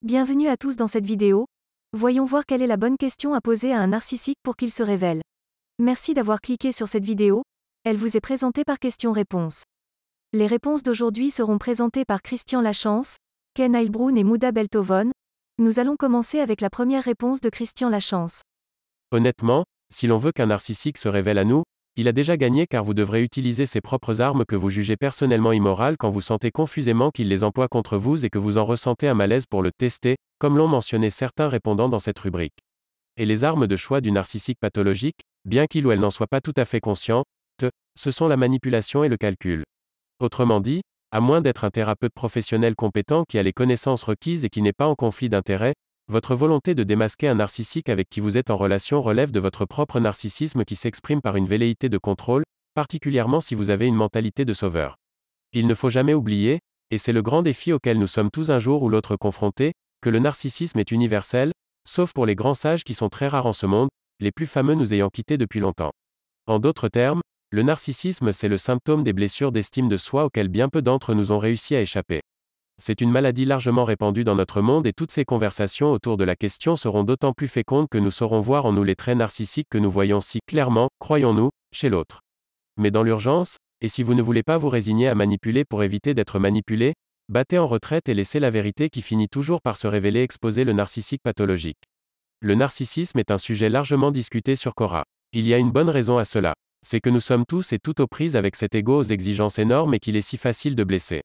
Bienvenue à tous dans cette vidéo. Voyons voir quelle est la bonne question à poser à un narcissique pour qu'il se révèle. Merci d'avoir cliqué sur cette vidéo. Elle vous est présentée par questions-réponses. Les réponses d'aujourd'hui seront présentées par Christian Lachance, Ken Heilbrunn et Mouda Beltoven. Nous allons commencer avec la première réponse de Christian Lachance. Honnêtement, si l'on veut qu'un narcissique se révèle à nous, il a déjà gagné car vous devrez utiliser ses propres armes que vous jugez personnellement immorales quand vous sentez confusément qu'il les emploie contre vous et que vous en ressentez un malaise pour le tester, comme l'ont mentionné certains répondants dans cette rubrique. Et les armes de choix du narcissique pathologique, bien qu'il ou elle n'en soit pas tout à fait conscient, ce sont la manipulation et le calcul. Autrement dit, à moins d'être un thérapeute professionnel compétent qui a les connaissances requises et qui n'est pas en conflit d'intérêts, votre volonté de démasquer un narcissique avec qui vous êtes en relation relève de votre propre narcissisme qui s'exprime par une velléité de contrôle, particulièrement si vous avez une mentalité de sauveur. Il ne faut jamais oublier, et c'est le grand défi auquel nous sommes tous un jour ou l'autre confrontés, que le narcissisme est universel, sauf pour les grands sages qui sont très rares en ce monde, les plus fameux nous ayant quittés depuis longtemps. En d'autres termes, le narcissisme c'est le symptôme des blessures d'estime de soi auxquelles bien peu d'entre nous ont réussi à échapper. C'est une maladie largement répandue dans notre monde et toutes ces conversations autour de la question seront d'autant plus fécondes que nous saurons voir en nous les traits narcissiques que nous voyons si clairement, croyons-nous, chez l'autre. Mais dans l'urgence, et si vous ne voulez pas vous résigner à manipuler pour éviter d'être manipulé, battez en retraite et laissez la vérité qui finit toujours par se révéler exposer le narcissique pathologique. Le narcissisme est un sujet largement discuté sur Quora. Il y a une bonne raison à cela. C'est que nous sommes tous et toutes aux prises avec cet ego aux exigences énormes et qu'il est si facile de blesser.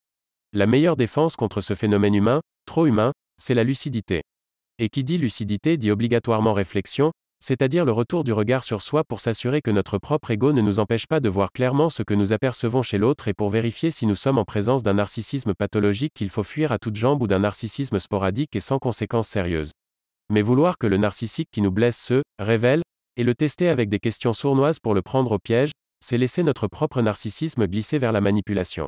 La meilleure défense contre ce phénomène humain, trop humain, c'est la lucidité. Et qui dit lucidité dit obligatoirement réflexion, c'est-à-dire le retour du regard sur soi pour s'assurer que notre propre ego ne nous empêche pas de voir clairement ce que nous apercevons chez l'autre et pour vérifier si nous sommes en présence d'un narcissisme pathologique qu'il faut fuir à toutes jambes ou d'un narcissisme sporadique et sans conséquences sérieuses. Mais vouloir que le narcissique qui nous blesse se révèle, et le tester avec des questions sournoises pour le prendre au piège, c'est laisser notre propre narcissisme glisser vers la manipulation.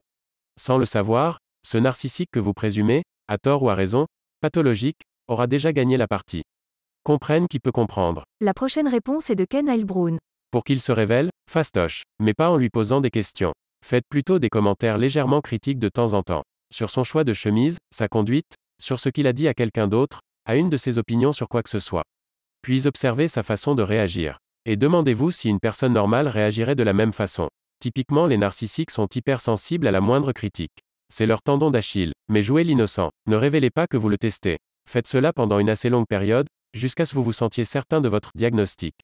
Sans le savoir, ce narcissique que vous présumez, à tort ou à raison, pathologique, aura déjà gagné la partie. Comprenne qui peut comprendre. La prochaine réponse est de Ken Heilbrunn. Pour qu'il se révèle, fastoche, mais pas en lui posant des questions. Faites plutôt des commentaires légèrement critiques de temps en temps. Sur son choix de chemise, sa conduite, sur ce qu'il a dit à quelqu'un d'autre, à une de ses opinions sur quoi que ce soit. Puis observez sa façon de réagir. Et demandez-vous si une personne normale réagirait de la même façon. Typiquement les narcissiques sont hypersensibles à la moindre critique. C'est leur tendon d'Achille, mais jouez l'innocent. Ne révélez pas que vous le testez. Faites cela pendant une assez longue période, jusqu'à ce que vous vous sentiez certain de votre diagnostic.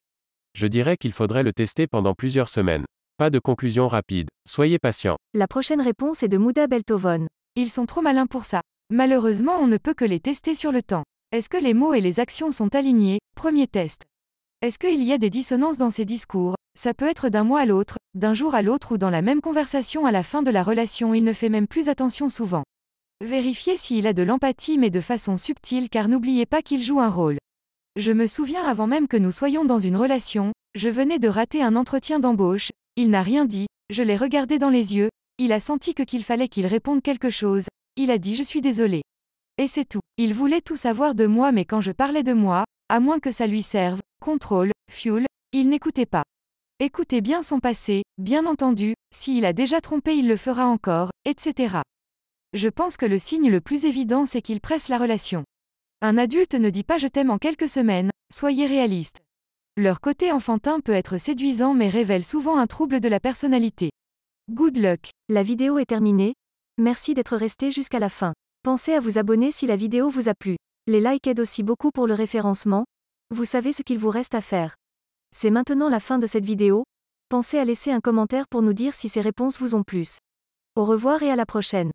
Je dirais qu'il faudrait le tester pendant plusieurs semaines. Pas de conclusion rapide. Soyez patient. La prochaine réponse est de Mouda Beltoven. Ils sont trop malins pour ça. Malheureusement, on ne peut que les tester sur le temps. Est-ce que les mots et les actions sont alignés? Premier test. Est-ce qu'il y a des dissonances dans ces discours? Ça peut être d'un mois à l'autre, d'un jour à l'autre ou dans la même conversation à la fin de la relation, il ne fait même plus attention souvent. Vérifiez s'il a de l'empathie mais de façon subtile car n'oubliez pas qu'il joue un rôle. Je me souviens avant même que nous soyons dans une relation, je venais de rater un entretien d'embauche, il n'a rien dit, je l'ai regardé dans les yeux, il a senti qu'il fallait qu'il réponde quelque chose, il a dit je suis désolé. Et c'est tout. Il voulait tout savoir de moi mais quand je parlais de moi, à moins que ça lui serve, contrôle, fuel, il n'écoutait pas. Écoutez bien son passé, bien entendu, s'il a déjà trompé il le fera encore, etc. Je pense que le signe le plus évident c'est qu'il presse la relation. Un adulte ne dit pas je t'aime en quelques semaines, soyez réaliste. Leur côté enfantin peut être séduisant mais révèle souvent un trouble de la personnalité. Good luck. La vidéo est terminée. Merci d'être resté jusqu'à la fin. Pensez à vous abonner si la vidéo vous a plu. Les likes aident aussi beaucoup pour le référencement. Vous savez ce qu'il vous reste à faire. C'est maintenant la fin de cette vidéo. Pensez à laisser un commentaire pour nous dire si ces réponses vous ont plu. Au revoir et à la prochaine.